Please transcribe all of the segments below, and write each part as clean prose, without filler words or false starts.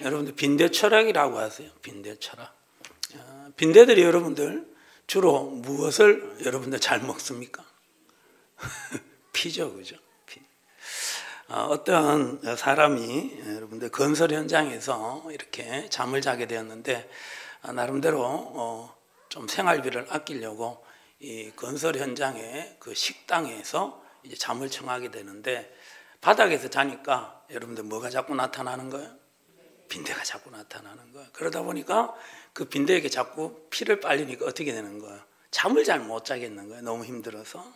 여러분들 빈대 철학이라고 하세요. 빈대 철학. 빈대들이 여러분들 주로 무엇을 여러분들 잘 먹습니까? 피죠, 그죠? 피. 어떤 사람이 여러분들 건설 현장에서 이렇게 잠을 자게 되었는데 나름대로 좀 생활비를 아끼려고 이 건설 현장의 그 식당에서 이제 잠을 청하게 되는데 바닥에서 자니까 여러분들 뭐가 자꾸 나타나는 거예요? 빈대가 자꾸 나타나는 거예요. 그러다 보니까 그 빈대에게 자꾸 피를 빨리니까 어떻게 되는 거예요? 잠을 잘 못 자겠는 거예요. 너무 힘들어서.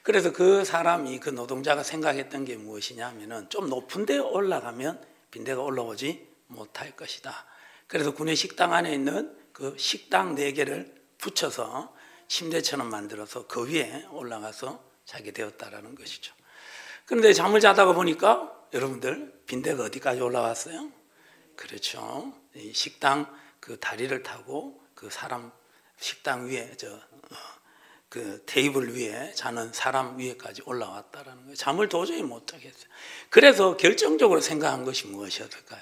그래서 그 사람이, 그 노동자가 생각했던 게 무엇이냐 하면은 좀 높은 데 올라가면 빈대가 올라오지 못할 것이다. 그래서 구내 식당 안에 있는 그 식당 4개를 붙여서 침대처럼 만들어서 그 위에 올라가서 자게 되었다라는 것이죠. 그런데 잠을 자다가 보니까 여러분들 빈대가 어디까지 올라왔어요? 그렇죠. 이 식당 그 다리를 타고 그 사람 식당 위에 그 테이블 위에 자는 사람 위에까지 올라왔다라는 거예요. 잠을 도저히 못 자겠어요. 그래서 결정적으로 생각한 것이 무엇이었을까요?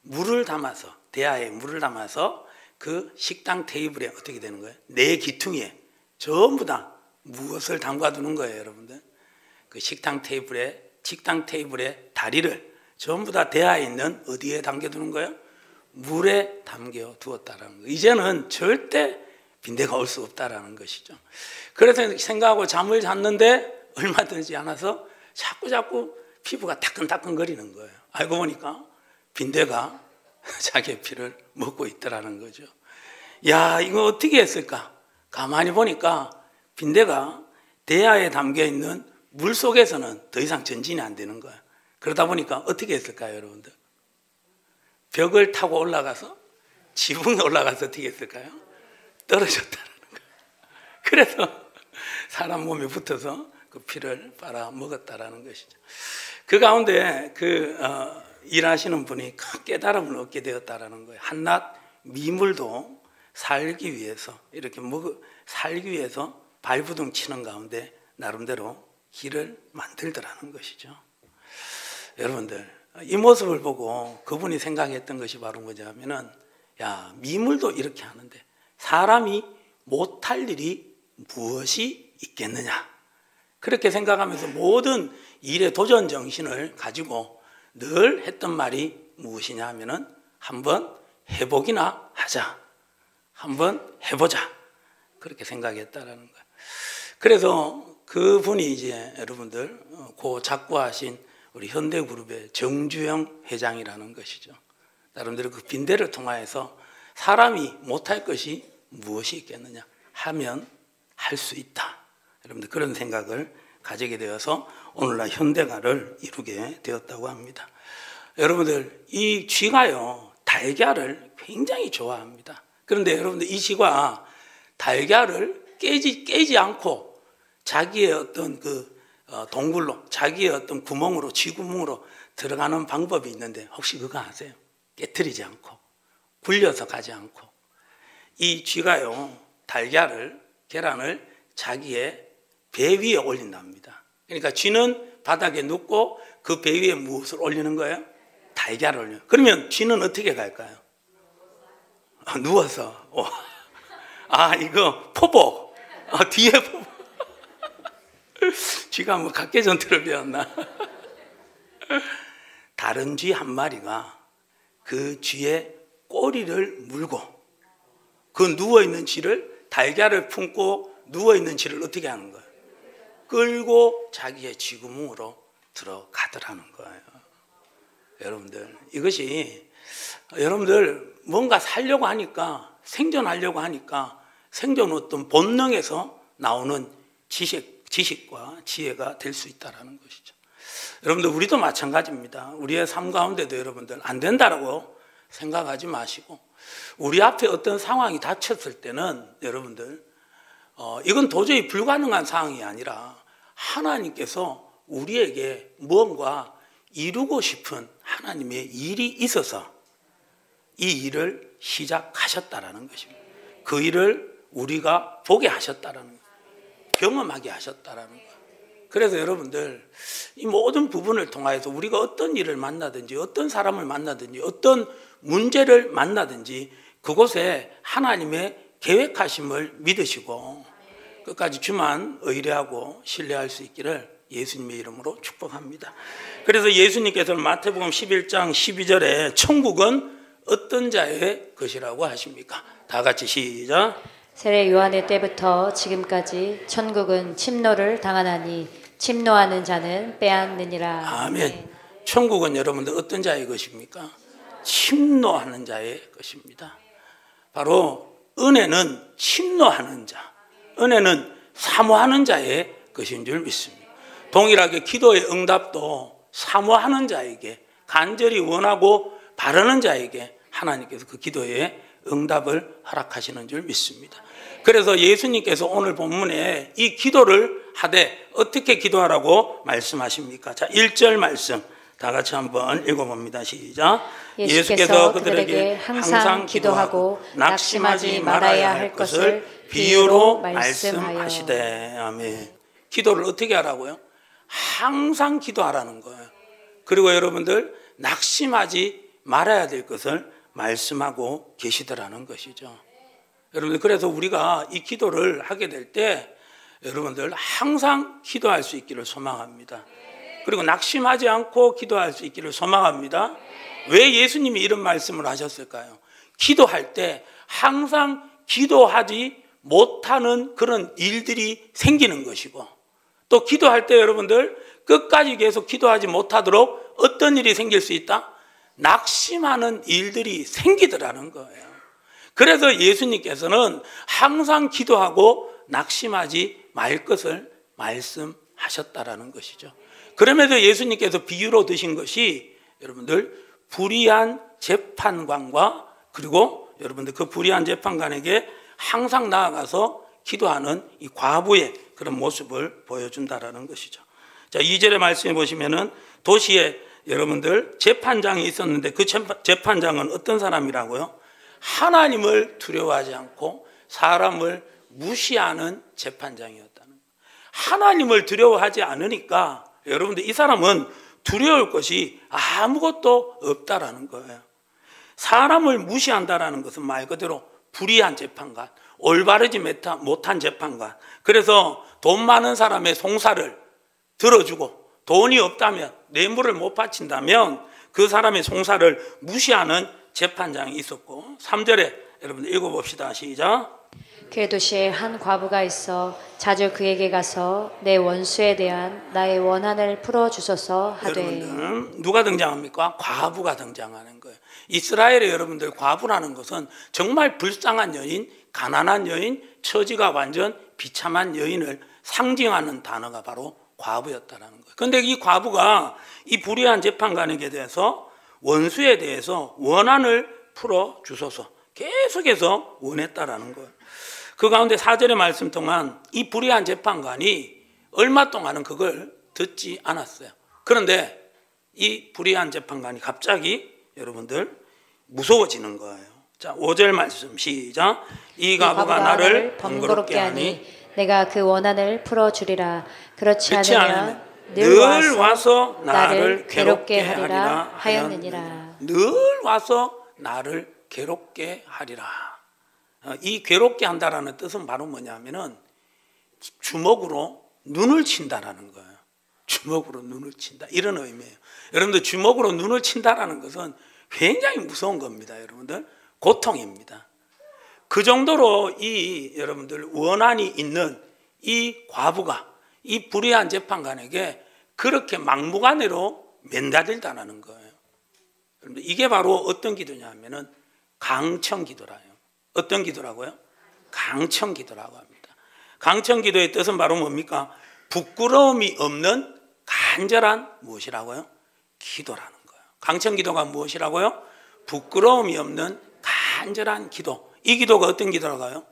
물을 담아서, 대야에 물을 담아서 그 식당 테이블에 어떻게 되는 거예요? 4기퉁이에 전부 다 무엇을 담가두는 거예요, 여러분들? 그 식당 테이블에 다리를 전부 다 대야에 있는 어디에 담겨두는 거예요? 물에 담겨 두었다라는 거예요. 이제는 절대 빈대가 올 수 없다라는 것이죠. 그래서 생각하고 잠을 잤는데 얼마 되지 않아서 자꾸 피부가 따끈따끈거리는 거예요. 알고 보니까 빈대가 자기의 피를 먹고 있더라는 거죠. 야, 이거 어떻게 했을까? 가만히 보니까 빈대가 대야에 담겨있는 물 속에서는 더 이상 전진이 안 되는 거예요. 그러다 보니까 어떻게 했을까요, 여러분들? 벽을 타고 올라가서 지붕에 올라가서 어떻게 했을까요? 떨어졌다는 거예요. 그래서 사람 몸에 붙어서 그 피를 빨아 먹었다라는 것이죠. 그 가운데 일하시는 분이 큰 깨달음을 얻게 되었다라는 거예요. 한낱 미물도 살기 위해서 살기 위해서 발부둥 치는 가운데 나름대로 길을 만들더라는 것이죠. 여러분들 이 모습을 보고 그분이 생각했던 것이 바로 뭐냐면은 야, 미물도 이렇게 하는데 사람이 못할 일이 무엇이 있겠느냐, 그렇게 생각하면서 모든 일의 도전 정신을 가지고 늘 했던 말이 무엇이냐 하면은 한번 해보기나 하자, 한번 해보자, 그렇게 생각했다라는 거예요. 그래서 그분이 이제 여러분들 그 작고하신 우리 현대그룹의 정주영 회장이라는 것이죠. 나름대로 그 빈대를 통하여서 사람이 못할 것이 무엇이 있겠느냐 하면 할 수 있다, 여러분들 그런 생각을 가지게 되어서 오늘날 현대가를 이루게 되었다고 합니다. 여러분들 이 쥐가요 달걀을 굉장히 좋아합니다. 그런데 여러분들 이 쥐가 달걀을 깨지 않고 자기의 어떤 동굴로, 자기의 어떤 구멍으로, 쥐구멍으로 들어가는 방법이 있는데 혹시 그거 아세요? 깨트리지 않고 굴려서 가지 않고 이 쥐가요 계란을 자기의 배 위에 올린답니다. 그러니까 쥐는 바닥에 눕고 그 배 위에 무엇을 올리는 거예요? 달걀을 올려요. 그러면 쥐는 어떻게 갈까요? 누워서. 이거 포복. 뒤에 포복. 쥐가 뭐 각개전투를 배웠나? 다른 쥐 한 마리가 그 쥐의 꼬리를 물고 그 누워있는 쥐를, 달걀을 품고 누워있는 쥐를 어떻게 하는 거예요? 끌고 자기의 쥐구멍으로 들어가더라는 거예요. 여러분들 이것이 여러분들 뭔가 살려고 하니까, 생존하려고 하니까 생존 어떤 본능에서 나오는 지식과 지혜가 될 수 있다는 것이죠. 여러분들 우리도 마찬가지입니다. 우리의 삶 가운데도 여러분들 안 된다라고 생각하지 마시고 우리 앞에 어떤 상황이 닥쳤을 때는 여러분들 이건 도저히 불가능한 상황이 아니라 하나님께서 우리에게 무언가 이루고 싶은 하나님의 일이 있어서 이 일을 시작하셨다라는 것입니다. 그 일을 우리가 보게 하셨다라는 거예요. 경험하게 하셨다라는 거예요. 그래서 여러분들 이 모든 부분을 통하여서 우리가 어떤 일을 만나든지 어떤 사람을 만나든지 어떤 문제를 만나든지 그곳에 하나님의 계획하심을 믿으시고 끝까지 주만 의뢰하고 신뢰할 수 있기를 예수님의 이름으로 축복합니다. 그래서 예수님께서는 마태복음 11장 12절에 천국은 어떤 자의 것이라고 하십니까? 다 같이 시작. 세례 요한의 때부터 지금까지 천국은 침노를 당하나니 침노하는 자는 빼앗느니라. 아멘. 천국은 여러분들 어떤 자의 것입니까? 침노하는 자의 것입니다. 바로 은혜는 침노하는 자, 은혜는 사모하는 자의 것인 줄 믿습니다. 동일하게 기도의 응답도 사모하는 자에게, 간절히 원하고 바라는 자에게 하나님께서 그 기도의 응답을 허락하시는 줄 믿습니다. 그래서 예수님께서 오늘 본문에 이 기도를 하되 어떻게 기도하라고 말씀하십니까? 자, 1절 말씀 다 같이 한번 읽어봅니다. 시작. 예수께서 그들에게 항상 기도하고 낙심하지 말아야 할 것을 비유로 말씀하시되. 아멘. 기도를 어떻게 하라고요? 항상 기도하라는 거예요. 그리고 여러분들 낙심하지 말아야 될 것을 말씀하고 계시더라는 것이죠. 여러분들 그래서 우리가 이 기도를 하게 될 때 여러분들 항상 기도할 수 있기를 소망합니다. 그리고 낙심하지 않고 기도할 수 있기를 소망합니다. 왜 예수님이 이런 말씀을 하셨을까요? 기도할 때 항상 기도하지 못하는 그런 일들이 생기는 것이고, 또 기도할 때 여러분들 끝까지 계속 기도하지 못하도록 어떤 일이 생길 수 있다? 낙심하는 일들이 생기더라는 거예요. 그래서 예수님께서는 항상 기도하고 낙심하지 말 것을 말씀하셨다라는 것이죠. 그러면서 예수님께서 비유로 드신 것이 여러분들 불의한 재판관과 그리고 여러분들 그 불의한 재판관에게 항상 나아가서 기도하는 이 과부의 그런 모습을 보여준다라는 것이죠. 자, 2절의 말씀해 보시면은 도시에 여러분들 재판장이 있었는데 그 재판장은 어떤 사람이라고요? 하나님을 두려워하지 않고 사람을 무시하는 재판장이었다는 거예요. 하나님을 두려워하지 않으니까 여러분들 이 사람은 두려울 것이 아무것도 없다라는 거예요. 사람을 무시한다라는 것은 말 그대로 불의한 재판관, 올바르지 못한 재판관. 그래서 돈 많은 사람의 송사를 들어주고 돈이 없다면, 뇌물을 못 바친다면 그 사람의 송사를 무시하는 재판장이 있었고, 3절에 여러분들 읽어봅시다. 시작. 그 도시에 한 과부가 있어 자주 그에게 가서 내 원수에 대한 나의 원한을 풀어주소서 하되. 여러분들 누가 등장합니까? 과부가 등장하는 거예요. 이스라엘의 여러분들 과부라는 것은 정말 불쌍한 여인, 가난한 여인, 처지가 완전 비참한 여인을 상징하는 단어가 바로 과부였다는 거예요. 그런데 이 과부가 이 불의한 재판관에게 대해서 원수에 대해서 원한을 풀어주소서 계속해서 원했다라는 거예요. 그 가운데 4절의 말씀 동안 이 불의한 재판관이 얼마 동안은 그걸 듣지 않았어요. 그런데 이 불의한 재판관이 갑자기 여러분들 무서워지는 거예요. 자, 5절 말씀 시작. 이 과부가 나를 번거롭게 하니 내가 그 원한을 풀어주리라. 그렇지 않으면 늘 와서 나를 괴롭게 하리라 하였느니라. 늘 와서 나를 괴롭게 하리라. 이 괴롭게 한다라는 뜻은 바로 뭐냐면은 주먹으로 눈을 친다라는 거예요. 주먹으로 눈을 친다, 이런 의미예요. 여러분들 주먹으로 눈을 친다라는 것은 굉장히 무서운 겁니다. 여러분들 고통입니다. 그 정도로 이 여러분들 원한이 있는 이 과부가 이 불의한 재판관에게 그렇게 막무가내로 맨다들다라는 거예요. 여러분들 이게 바로 어떤 기도냐면은 강청 기도라요. 어떤 기도라고요? 강청 기도라고 합니다. 강청 기도의 뜻은 바로 뭡니까? 부끄러움이 없는 간절한 무엇이라고요? 기도라는 거예요. 강청 기도가 무엇이라고요? 부끄러움이 없는 간절한 기도. 이 기도가 어떤 기도라고요?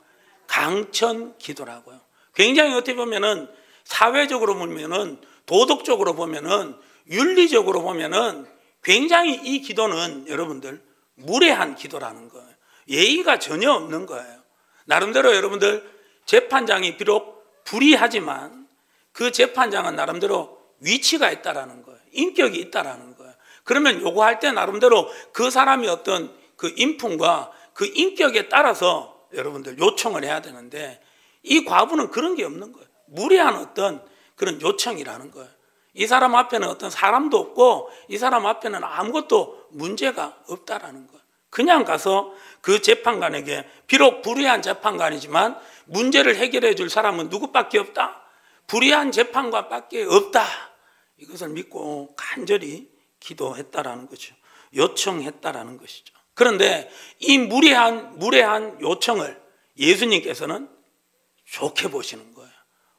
강천 기도라고요. 굉장히 어떻게 보면은 사회적으로 보면은 도덕적으로 보면은 윤리적으로 보면은 굉장히 이 기도는 여러분들 무례한 기도라는 거예요. 예의가 전혀 없는 거예요. 나름대로 여러분들 재판장이 비록 불의하지만 그 재판장은 나름대로 위치가 있다라는 거예요. 인격이 있다라는 거예요. 그러면 요구할 때 나름대로 그 사람이 어떤 그 인품과 그 인격에 따라서 여러분들 요청을 해야 되는데, 이 과부는 그런 게 없는 거예요. 무례한 어떤 그런 요청이라는 거예요. 이 사람 앞에는 어떤 사람도 없고 이 사람 앞에는 아무것도 문제가 없다라는 거예요. 그냥 가서 그 재판관에게, 비록 불의한 재판관이지만 문제를 해결해 줄 사람은 누구밖에 없다? 불의한 재판관밖에 없다. 이것을 믿고 간절히 기도했다라는 거죠. 요청했다라는 것이죠. 그런데 이 무례한 요청을 예수님께서는 좋게 보시는 거예요.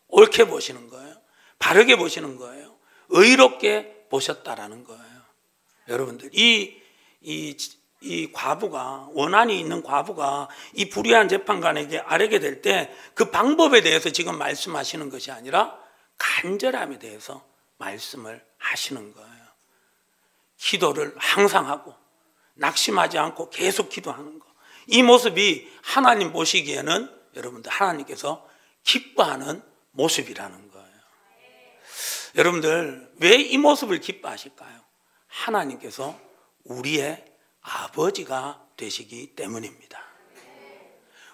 옳게 보시는 거예요. 바르게 보시는 거예요. 의롭게 보셨다라는 거예요. 여러분들, 이 과부가, 원한이 있는 과부가 이 불의한 재판관에게 아뢰게 될 때 그 방법에 대해서 지금 말씀하시는 것이 아니라 간절함에 대해서 말씀을 하시는 거예요. 기도를 항상 하고 낙심하지 않고 계속 기도하는 거. 이 모습이 하나님 보시기에는 여러분들 하나님께서 기뻐하는 모습이라는 거예요. 여러분들, 왜 이 모습을 기뻐하실까요? 하나님께서 우리의 아버지가 되시기 때문입니다.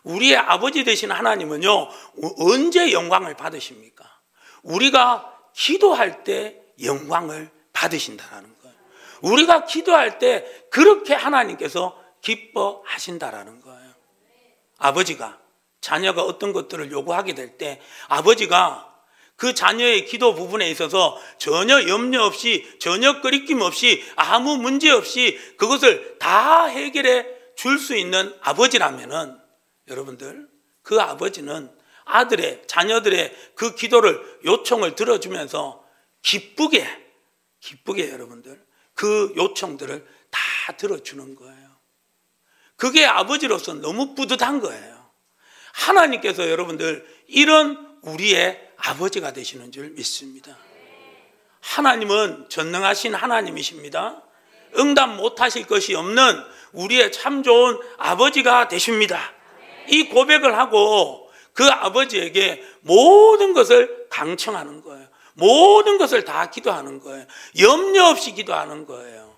우리의 아버지 되신 하나님은요, 언제 영광을 받으십니까? 우리가 기도할 때 영광을 받으신다라는 거예요. 우리가 기도할 때 그렇게 하나님께서 기뻐하신다라는 거예요. 아버지가, 자녀가 어떤 것들을 요구하게 될 때 아버지가 그 자녀의 기도 부분에 있어서 전혀 염려 없이, 전혀 끄리낌 없이, 아무 문제 없이 그것을 다 해결해 줄 수 있는 아버지라면은, 여러분들, 그 아버지는 자녀들의 그 기도를, 요청을 들어주면서 기쁘게 여러분들, 그 요청들을 다 들어주는 거예요. 그게 아버지로서 너무 뿌듯한 거예요. 하나님께서 여러분들 이런 우리의 아버지가 되시는 줄 믿습니다. 하나님은 전능하신 하나님이십니다. 응답 못하실 것이 없는 우리의 참 좋은 아버지가 되십니다. 이 고백을 하고 그 아버지에게 모든 것을 강청하는 거예요. 모든 것을 다 기도하는 거예요. 염려 없이 기도하는 거예요.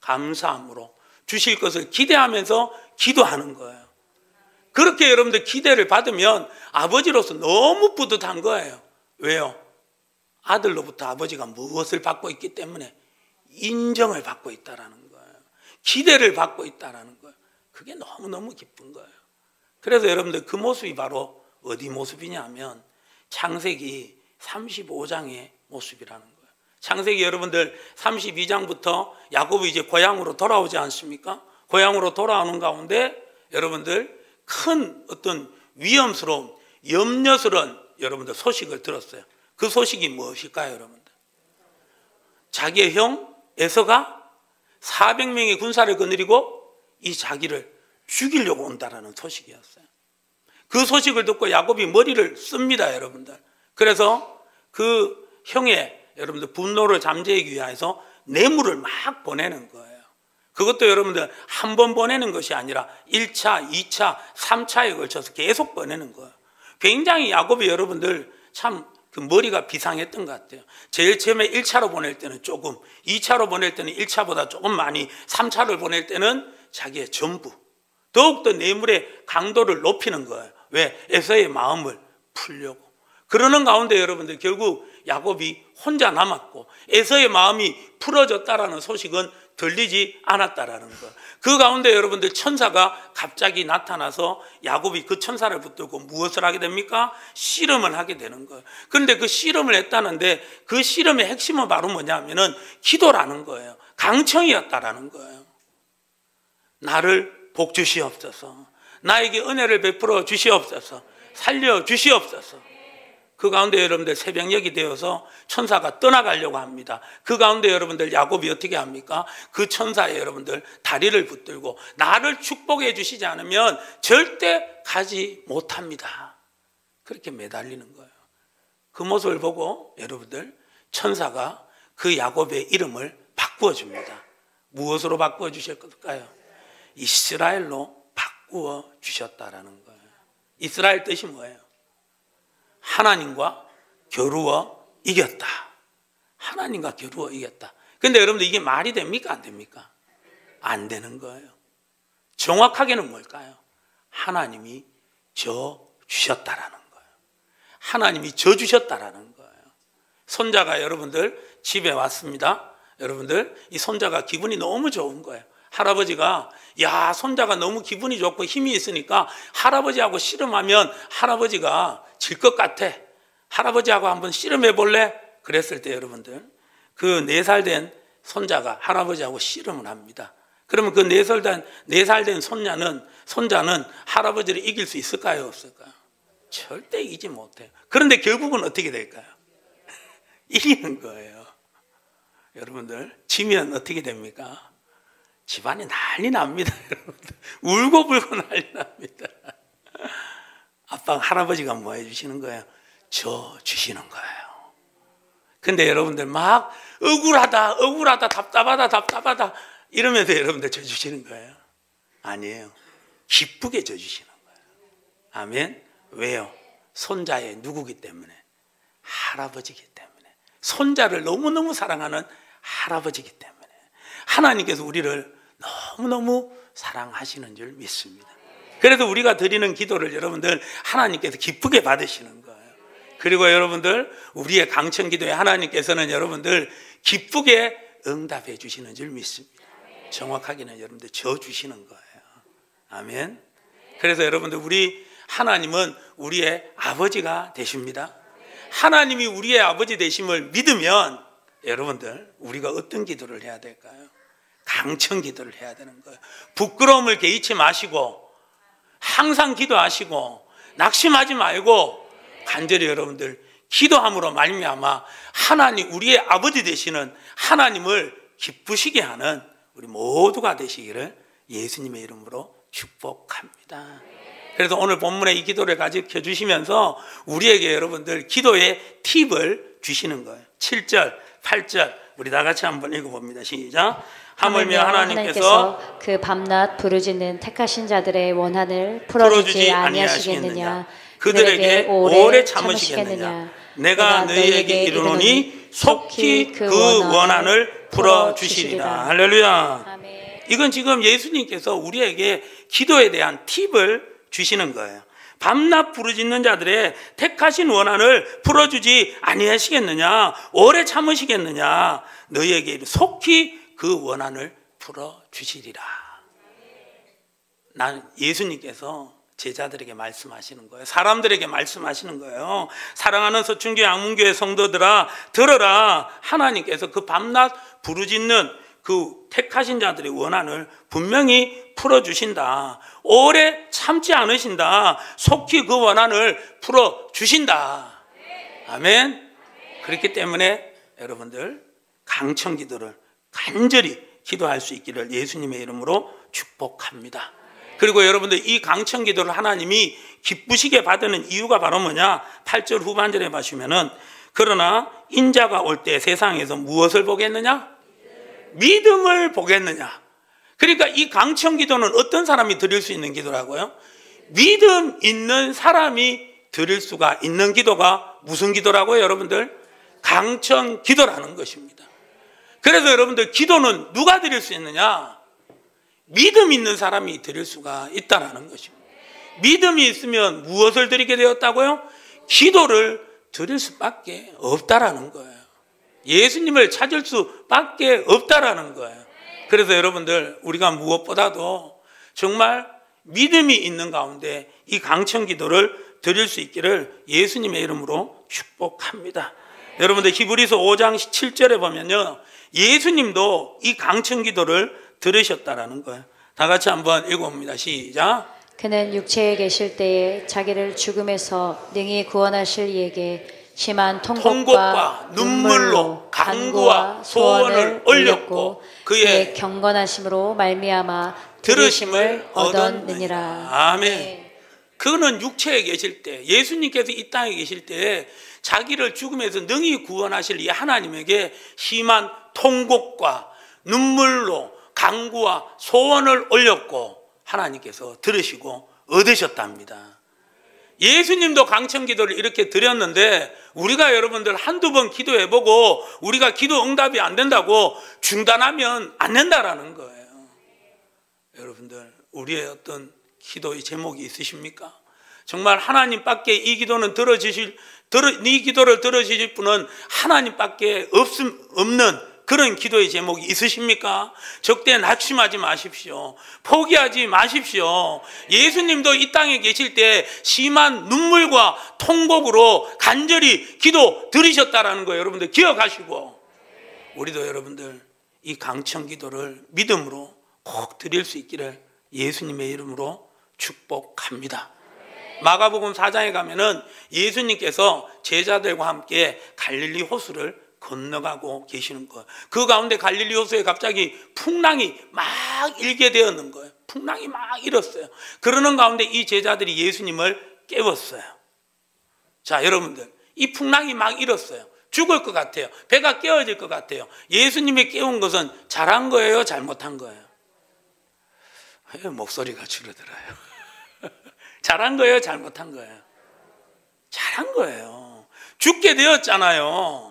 감사함으로 주실 것을 기대하면서 기도하는 거예요. 그렇게 여러분들 기대를 받으면 아버지로서 너무 뿌듯한 거예요. 왜요? 아들로부터 아버지가 무엇을 받고 있기 때문에 인정을 받고 있다라는 거예요. 기대를 받고 있다라는 거예요. 그게 너무너무 기쁜 거예요. 그래서 여러분들 그 모습이 바로 어디 모습이냐면 창세기 35장의 모습이라는 거예요. 창세기 여러분들 32장부터 야곱이 이제 고향으로 돌아오지 않습니까? 고향으로 돌아오는 가운데 여러분들 큰 어떤 위험스러운, 염려스러운 여러분들 소식을 들었어요. 그 소식이 무엇일까요, 여러분들? 자기의 형 에서가 400명의 군사를 거느리고 이 자기를 죽이려고 온다라는 소식이었어요. 그 소식을 듣고 야곱이 머리를 씁니다, 여러분들. 그래서 그 형의 여러분들 분노를 잠재우기 위해서 뇌물을 막 보내는 거예요. 그것도 여러분들 한 번 보내는 것이 아니라 1차, 2차, 3차에 걸쳐서 계속 보내는 거예요. 굉장히 야곱이 여러분들 참 그 머리가 비상했던 것 같아요. 제일 처음에 1차로 보낼 때는 조금, 2차로 보낼 때는 1차보다 조금 많이, 3차를 보낼 때는 자기의 전부, 더욱더 뇌물의 강도를 높이는 거예요. 왜? 에서의 마음을 풀려고. 그러는 가운데 여러분들 결국 야곱이 혼자 남았고 에서의 마음이 풀어졌다라는 소식은 들리지 않았다라는 거예요. 그 가운데 여러분들 천사가 갑자기 나타나서 야곱이 그 천사를 붙들고 무엇을 하게 됩니까? 씨름을 하게 되는 거예요. 그런데 그 씨름을 했다는데 그 씨름의 핵심은 바로 뭐냐면은 기도라는 거예요. 강청이었다라는 거예요. 나를 복 주시옵소서. 나에게 은혜를 베풀어 주시옵소서. 살려 주시옵소서. 그 가운데 여러분들 새벽녘이 되어서 천사가 떠나가려고 합니다. 그 가운데 여러분들 야곱이 어떻게 합니까? 그 천사의 여러분들 다리를 붙들고 나를 축복해 주시지 않으면 절대 가지 못합니다. 그렇게 매달리는 거예요. 그 모습을 보고 여러분들 천사가 그 야곱의 이름을 바꾸어 줍니다. 무엇으로 바꾸어 주실 것일까요? 이스라엘로 바꾸어 주셨다라는 거예요. 이스라엘 뜻이 뭐예요? 하나님과 겨루어 이겼다. 하나님과 겨루어 이겼다. 근데 여러분들 이게 말이 됩니까? 안 됩니까? 안 되는 거예요. 정확하게는 뭘까요? 하나님이 져 주셨다라는 거예요. 하나님이 져 주셨다라는 거예요. 손자가 여러분들 집에 왔습니다. 여러분들 이 손자가 기분이 너무 좋은 거예요. 할아버지가 야 손자가 너무 기분이 좋고 힘이 있으니까 할아버지하고 씨름하면 할아버지가 질 것 같아. 할아버지하고 한번 씨름해 볼래? 그랬을 때 여러분들 그 4살 된 손자가 할아버지하고 씨름을 합니다. 그러면 그 4살 된 손자는 할아버지를 이길 수 있을까요? 없을까요? 절대 이기지 못해요. 그런데 결국은 어떻게 될까요? 이기는 거예요. 여러분들 지면 어떻게 됩니까? 집안이 난리 납니다. 여러분들 울고불고 난리 납니다. 아빠가 할아버지가 뭐 해주시는 거예요? 저 주시는 거예요. 근데 여러분들 막 억울하다 답답하다 이러면서 여러분들 저 주시는 거예요? 아니에요. 기쁘게 저 주시는 거예요. 아멘. 왜요? 손자의 누구기 때문에? 할아버지기 때문에. 손자를 너무너무 사랑하는 할아버지기 때문에. 하나님께서 우리를 너무너무 사랑하시는 줄 믿습니다. 그래서 우리가 드리는 기도를 여러분들 하나님께서 기쁘게 받으시는 거예요. 그리고 여러분들 우리의 강청 기도에 하나님께서는 여러분들 기쁘게 응답해 주시는 줄 믿습니다. 정확하게는 여러분들 져 주시는 거예요. 아멘. 그래서 여러분들 우리 하나님은 우리의 아버지가 되십니다. 하나님이 우리의 아버지 되심을 믿으면 여러분들 우리가 어떤 기도를 해야 될까요? 강청 기도를 해야 되는 거예요. 부끄러움을 개의치 마시고 항상 기도하시고 낙심하지 말고 간절히 여러분들 기도함으로 말미암아 하나님 우리의 아버지 되시는 하나님을 기쁘시게 하는 우리 모두가 되시기를 예수님의 이름으로 축복합니다. 그래서 오늘 본문의 이 기도를 가지고 주시면서 우리에게 여러분들 기도의 팁을 주시는 거예요. 7절, 8절 우리 다 같이 한번 읽어봅니다. 시작. 하물며 하나님께서 그 밤낮 부르짖는 택하신 자들의 원한을 풀어주지 아니하시겠느냐. 그들에게 오래 참으시겠느냐. 내가 너희에게 이르노니 속히 그 원한을 풀어주시리라. 할렐루야. 아멘. 이건 지금 예수님께서 우리에게 기도에 대한 팁을 주시는 거예요. 밤낮 부르짖는 자들의 택하신 원한을 풀어주지 아니하시겠느냐. 오래 참으시겠느냐. 너희에게 속히 그 원한을 풀어주시리라. 난 예수님께서 제자들에게 말씀하시는 거예요. 사람들에게 말씀하시는 거예요. 사랑하는 서춘교회 양문교회 성도들아 들어라. 하나님께서 그 밤낮 부르짖는 그 택하신 자들의 원한을 분명히 풀어주신다. 오래 참지 않으신다. 속히 그 원한을 풀어주신다. 아멘. 그렇기 때문에 여러분들 강청 기도를 간절히 기도할 수 있기를 예수님의 이름으로 축복합니다. 그리고 여러분들 이 강청 기도를 하나님이 기쁘시게 받는 이유가 바로 뭐냐? 8절 후반절에 보시면은 그러나 인자가 올 때 세상에서 무엇을 보겠느냐? 믿음을 보겠느냐? 그러니까 이 강청 기도는 어떤 사람이 드릴 수 있는 기도라고요? 믿음 있는 사람이 드릴 수가 있는 기도가 무슨 기도라고요, 여러분들? 강청 기도라는 것입니다. 그래서 여러분들 기도는 누가 드릴 수 있느냐? 믿음 있는 사람이 드릴 수가 있다는 것입니다. 믿음이 있으면 무엇을 드리게 되었다고요? 기도를 드릴 수밖에 없다라는 거예요. 예수님을 찾을 수밖에 없다라는 거예요. 그래서 여러분들 우리가 무엇보다도 정말 믿음이 있는 가운데 이 강청 기도를 드릴 수 있기를 예수님의 이름으로 축복합니다. 여러분들 히브리서 5장 7절에 보면요, 예수님도 이 강청 기도를 들으셨다라는 거예요. 다 같이 한번 읽어봅니다. 시작. 그는 육체에 계실 때에 자기를 죽음에서 능히 구원하실 이에게 심한 통곡과 눈물로 간구와 소원을 올렸고 그의 경건하심으로 말미암아 들으심을 얻었느니라. 아멘. 그는 육체에 계실 때, 예수님께서 이 땅에 계실 때 자기를 죽음에서 능히 구원하실 이 하나님에게 심한 통곡과 눈물로 간구와 소원을 올렸고 하나님께서 들으시고 얻으셨답니다. 예수님도 강청 기도를 이렇게 드렸는데 우리가 여러분들 한두 번 기도해보고 우리가 기도 응답이 안 된다고 중단하면 안 된다라는 거예요. 여러분들, 우리의 어떤 기도의 제목이 있으십니까? 정말 하나님밖에 이 기도를 들어주실 분은 하나님밖에 없는 그런 기도의 제목이 있으십니까? 적대 낙심하지 마십시오. 포기하지 마십시오. 예수님도 이 땅에 계실 때 심한 눈물과 통곡으로 간절히 기도 드리셨다라는 거예요. 여러분들 기억하시고, 우리도 여러분들 이 강청 기도를 믿음으로 꼭 드릴 수 있기를 예수님의 이름으로 축복합니다. 마가복음 4장에 가면은 예수님께서 제자들과 함께 갈릴리 호수를 건너가고 계시는 거예요. 그 가운데 갈릴리 호수에 갑자기 풍랑이 막 일게 되었는 거예요. 풍랑이 막 일었어요. 그러는 가운데 이 제자들이 예수님을 깨웠어요. 자, 여러분들, 이 풍랑이 막 일었어요. 죽을 것 같아요. 배가 깨어질 것 같아요. 예수님이 깨운 것은 잘한 거예요, 잘못한 거예요? 목소리가 줄어들어요. 잘한 거예요, 잘못한 거예요? 잘한 거예요. 죽게 되었잖아요.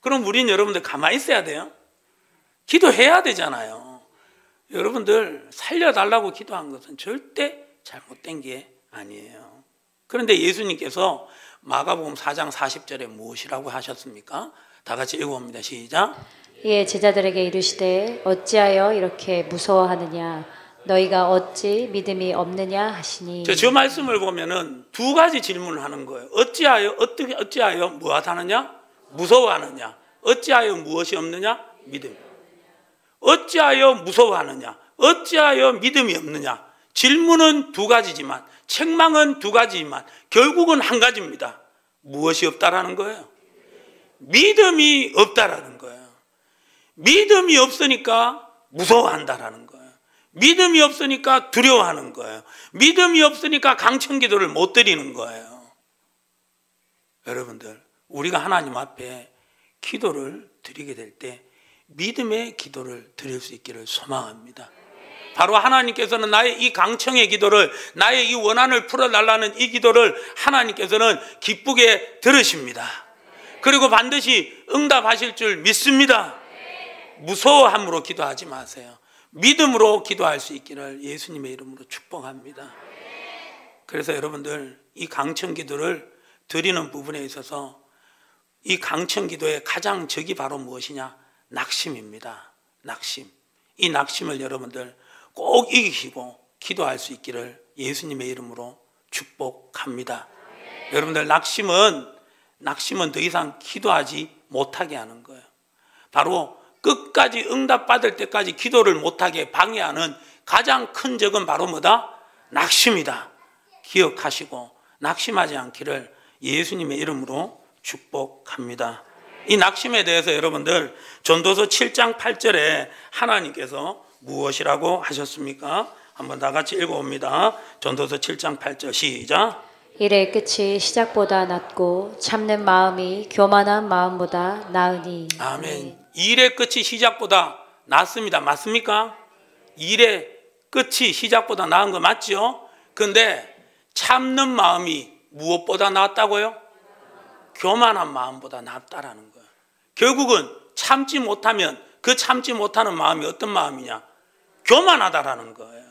그럼 우린 여러분들 가만히 있어야 돼요? 기도해야 되잖아요. 여러분들 살려달라고 기도한 것은 절대 잘못된 게 아니에요. 그런데 예수님께서 마가복음 4장 40절에 무엇이라고 하셨습니까? 다 같이 읽어봅니다. 시작. 이에 제자들에게 이르시되 어찌하여 이렇게 무서워하느냐? 너희가 어찌 믿음이 없느냐 하시니. 저 말씀을 보면은 두 가지 질문을 하는 거예요. 어찌하여 무엇하느냐? 무서워하느냐? 어찌하여 무엇이 없느냐? 믿음. 어찌하여 무서워하느냐? 어찌하여 믿음이 없느냐? 질문은 두 가지지만, 책망은 두 가지지만 결국은 한 가지입니다. 무엇이 없다라는 거예요? 믿음이 없다라는 거예요. 믿음이 없으니까 무서워한다라는 거예요. 믿음이 없으니까 두려워하는 거예요. 믿음이 없으니까 강청기도를 못 드리는 거예요. 여러분들, 우리가 하나님 앞에 기도를 드리게 될 때 믿음의 기도를 드릴 수 있기를 소망합니다. 바로 하나님께서는 나의 이 강청의 기도를, 나의 이 원한을 풀어달라는 이 기도를 하나님께서는 기쁘게 들으십니다. 그리고 반드시 응답하실 줄 믿습니다. 무서워함으로 기도하지 마세요. 믿음으로 기도할 수 있기를 예수님의 이름으로 축복합니다. 그래서 여러분들, 이 강청 기도를 드리는 부분에 있어서 이 강청 기도의 가장 적이 바로 무엇이냐? 낙심입니다. 낙심. 이 낙심을 여러분들 꼭 이기시고 기도할 수 있기를 예수님의 이름으로 축복합니다. 여러분들, 낙심은 더 이상 기도하지 못하게 하는 거예요. 바로 끝까지 응답받을 때까지 기도를 못하게 방해하는 가장 큰 적은 바로 뭐다? 낙심이다. 기억하시고 낙심하지 않기를 예수님의 이름으로 축복합니다. 이 낙심에 대해서 여러분들 전도서 7장 8절에 하나님께서 무엇이라고 하셨습니까? 한번 다 같이 읽어봅니다. 전도서 7장 8절 시작. 일의 끝이 시작보다 낫고 참는 마음이 교만한 마음보다 나으니. 아멘. 일의 끝이 시작보다 낫습니다. 맞습니까? 일의 끝이 시작보다 나은 거 맞죠? 그런데 참는 마음이 무엇보다 낫다고요? 교만한 마음보다 낫다라는 거예요. 결국은 참지 못하면 그 참지 못하는 마음이 어떤 마음이냐? 교만하다라는 거예요.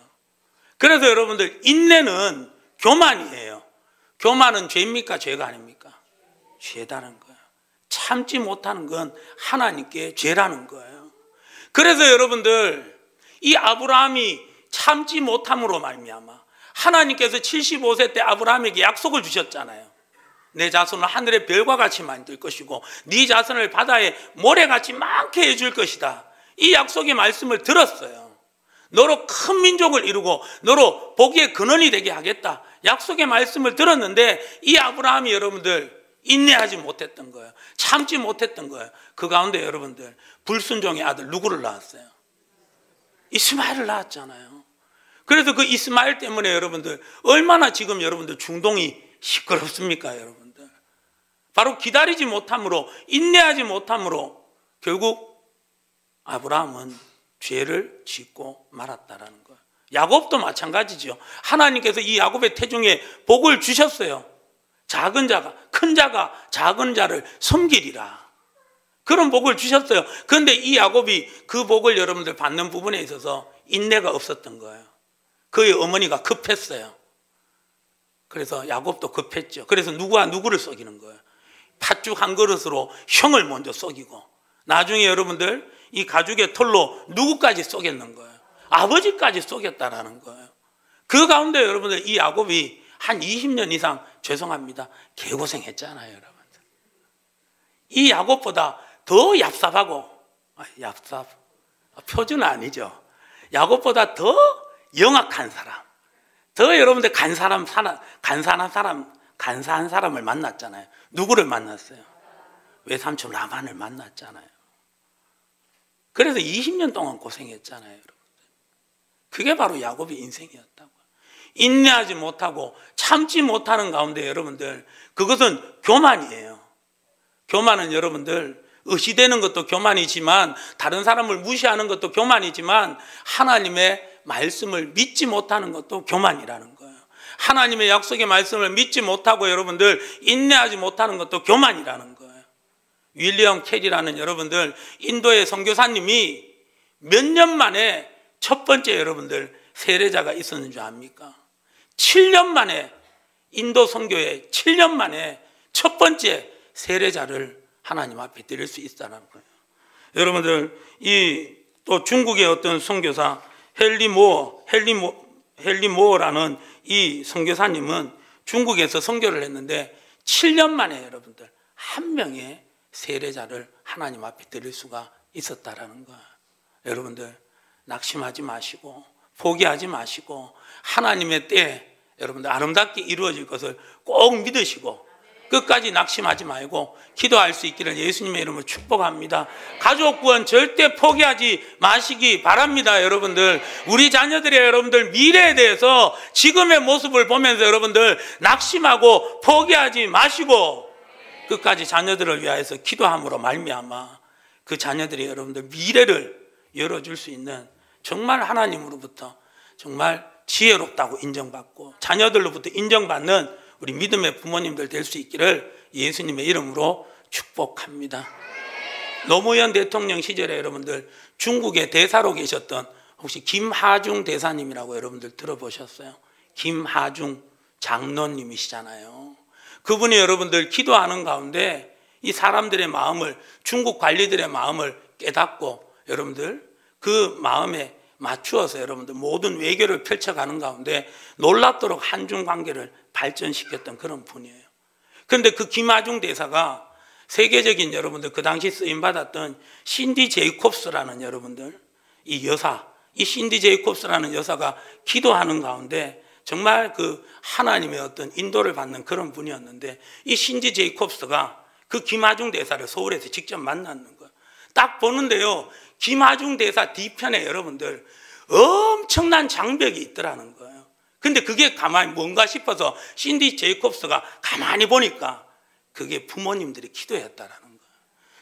그래서 여러분들, 인내는 교만이에요. 교만은 죄입니까? 죄가 아닙니까? 죄다는 거예요. 참지 못하는 건 하나님께 죄라는 거예요. 그래서 여러분들, 이 아브라함이 참지 못함으로 말미암아 하나님께서 75세 때 아브라함에게 약속을 주셨잖아요. 내 자손을 하늘의 별과 같이 만들 것이고 네 자손을 바다의 모래같이 많게 해줄 것이다. 이 약속의 말씀을 들었어요. 너로 큰 민족을 이루고 너로 복의 근원이 되게 하겠다. 약속의 말씀을 들었는데 이 아브라함이 여러분들 인내하지 못했던 거예요. 참지 못했던 거예요. 그 가운데 여러분들 불순종의 아들 누구를 낳았어요? 이스마엘을 낳았잖아요. 그래서 그 이스마엘 때문에 여러분들 얼마나 지금 여러분들 중동이 시끄럽습니까? 여러분들 바로 기다리지 못함으로, 인내하지 못함으로 결국 아브라함은 죄를 짓고 말았다라는 거예요. 야곱도 마찬가지죠. 하나님께서 이 야곱의 태중에 복을 주셨어요. 작은 자가 큰 자가 작은 자를 섬기리라. 그런 복을 주셨어요. 그런데 이 야곱이 그 복을 여러분들 받는 부분에 있어서 인내가 없었던 거예요. 그의 어머니가 급했어요. 그래서 야곱도 급했죠. 그래서 누구와 누구를 속이는 거예요. 팥죽 한 그릇으로 형을 먼저 속이고 나중에 여러분들 이 가죽의 털로 누구까지 속였는 거예요. 아버지까지 속였다라는 거예요. 그 가운데 여러분들 이 야곱이 한 20년 이상 죄송합니다. 개고생했잖아요, 여러분들. 이 야곱보다 더 얍삽하고 얍삽 표준은 아니죠. 야곱보다 더 영악한 사람, 더 여러분들 간사한 사람을 만났잖아요. 누구를 만났어요? 외삼촌 라반을 만났잖아요. 그래서 20년 동안 고생했잖아요, 여러분들. 그게 바로 야곱의 인생이었다고요. 인내하지 못하고 참지 못하는 가운데 여러분들 그것은 교만이에요. 교만은 여러분들 의시되는 것도 교만이지만 다른 사람을 무시하는 것도 교만이지만 하나님의 말씀을 믿지 못하는 것도 교만이라는 거예요. 하나님의 약속의 말씀을 믿지 못하고 여러분들 인내하지 못하는 것도 교만이라는 거예요. 윌리엄 캐리라는 여러분들 인도의 선교사님이 몇 년 만에 첫 번째 여러분들 세례자가 있었는 줄 압니까? 7년 만에 인도 선교에 7년 만에 첫 번째 세례자를 하나님 앞에 드릴 수 있다는 거예요. 여러분들 이 또 중국의 어떤 선교사 헨리모어라는 이 선교사님은 중국에서 선교를 했는데 7년 만에 여러분들 한 명의 세례자를 하나님 앞에 드릴 수가 있었다라는 거예요. 여러분들 낙심하지 마시고 포기하지 마시고 하나님의 때에 여러분들 아름답게 이루어질 것을 꼭 믿으시고 끝까지 낙심하지 말고 기도할 수 있기를 예수님의 이름으로 축복합니다. 가족 구원 절대 포기하지 마시기 바랍니다. 여러분들 우리 자녀들의 여러분들 미래에 대해서 지금의 모습을 보면서 여러분들 낙심하고 포기하지 마시고 끝까지 자녀들을 위하여서 기도함으로 말미암아 그 자녀들이 여러분들 미래를 열어줄 수 있는 정말 하나님으로부터 정말 지혜롭다고 인정받고 자녀들로부터 인정받는 우리 믿음의 부모님들 될 수 있기를 예수님의 이름으로 축복합니다. 노무현 대통령 시절에 여러분들 중국의 대사로 계셨던 혹시 김하중 대사님이라고 여러분들 들어보셨어요? 김하중 장로님이시잖아요. 그분이 여러분들 기도하는 가운데 이 사람들의 마음을 중국 관리들의 마음을 깨닫고 여러분들 그 마음에 맞추어서 여러분들 모든 외교를 펼쳐가는 가운데 놀랍도록 한중 관계를 발전시켰던 그런 분이에요. 그런데 그 김하중 대사가 세계적인 여러분들 그 당시 쓰임받았던 신디 제이콥스라는 여러분들 이 여사, 이 신디 제이콥스라는 여사가 기도하는 가운데 정말 그 하나님의 어떤 인도를 받는 그런 분이었는데 이 신디 제이콥스가 그 김하중 대사를 서울에서 직접 만났는 거예요. 딱 보는데요, 김하중 대사 뒤편에 여러분들 엄청난 장벽이 있더라는 거예요. 근데 그게 가만히 뭔가 싶어서 신디 제이콥스가 가만히 보니까 그게 부모님들의 기도였다라는 거예요.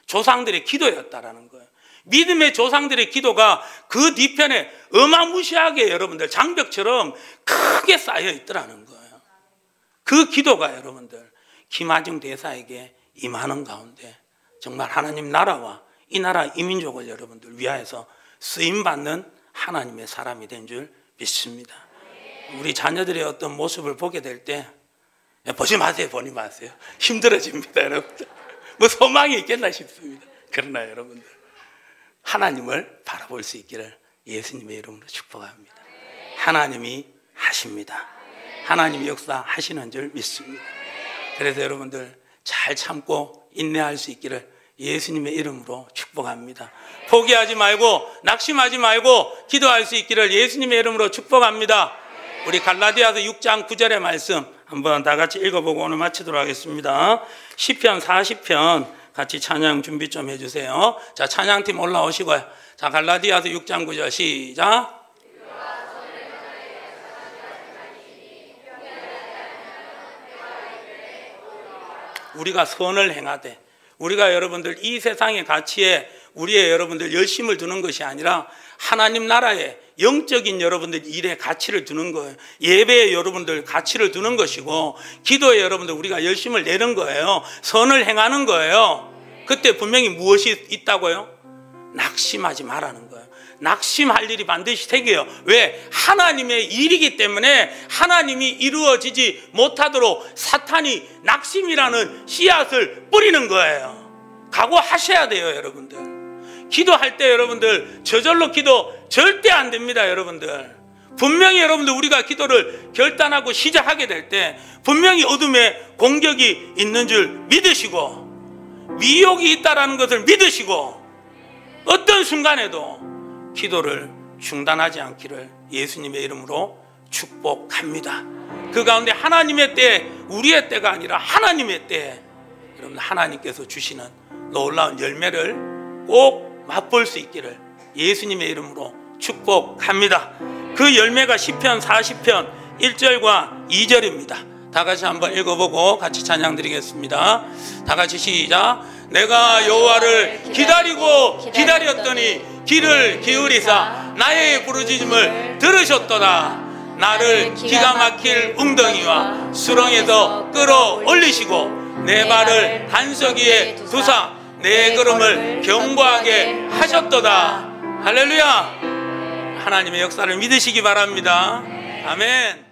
조상들의 기도였다라는 거예요. 믿음의 조상들의 기도가 그 뒤편에 어마무시하게 여러분들 장벽처럼 크게 쌓여 있더라는 거예요. 그 기도가 여러분들 김하중 대사에게 임하는 가운데 정말 하나님 나라와 이 나라 이민족을 여러분들 위하여서 쓰임받는 하나님의 사람이 된 줄 믿습니다. 우리 자녀들의 어떤 모습을 보게 될 때 보지 마세요. 보지 마세요. 힘들어집니다. 여러분들. 뭐 소망이 있겠나 싶습니다. 그러나 여러분들 하나님을 바라볼 수 있기를 예수님의 이름으로 축복합니다. 하나님이 하십니다. 하나님이 역사하시는 줄 믿습니다. 그래서 여러분들 잘 참고 인내할 수 있기를 예수님의 이름으로 축복합니다. 포기하지 말고 낙심하지 말고 기도할 수 있기를 예수님의 이름으로 축복합니다. 우리 갈라디아서 6장 9절의 말씀 한번 다 같이 읽어보고 오늘 마치도록 하겠습니다. 시편 40편 같이 찬양 준비 좀 해주세요. 자, 찬양팀 올라오시고요. 자, 갈라디아서 6장 9절 시작. 우리가 선을 행하되 우리가 여러분들 이 세상의 가치에 우리의 여러분들 열심을 두는 것이 아니라 하나님 나라에 영적인 여러분들 일에 가치를 두는 거예요. 예배에 여러분들 가치를 두는 것이고, 기도에 여러분들 우리가 열심을 내는 거예요. 선을 행하는 거예요. 그때 분명히 무엇이 있다고요? 낙심하지 말라는 거예요. 낙심할 일이 반드시 생겨요. 왜? 하나님의 일이기 때문에 하나님이 이루어지지 못하도록 사탄이 낙심이라는 씨앗을 뿌리는 거예요. 각오하셔야 돼요, 여러분들. 기도할 때 여러분들 저절로 기도 절대 안 됩니다, 여러분들. 분명히 여러분들 우리가 기도를 결단하고 시작하게 될 때 분명히 어둠에 공격이 있는 줄 믿으시고, 미혹이 있다라는 것을 믿으시고, 어떤 순간에도 기도를 중단하지 않기를 예수님의 이름으로 축복합니다. 그 가운데 하나님의 때, 우리의 때가 아니라 하나님의 때에 여러분 하나님께서 주시는 놀라운 열매를 꼭 맛볼 수 있기를 예수님의 이름으로 축복합니다. 그 열매가 시편 40편 1절과 2절입니다. 다 같이 한번 읽어보고 같이 찬양 드리겠습니다. 다 같이 시작. 내가 여호와를 기다리고 기다렸더니 귀를 기울이사 나의 부르짖음을 들으셨도다. 나를 기가 막힐 웅덩이와 수렁에서 끌어올리시고 내 발을 반석 위에 두사 내 걸음을 견고하게 하셨도다. 할렐루야. 하나님의 역사를 믿으시기 바랍니다. 아멘.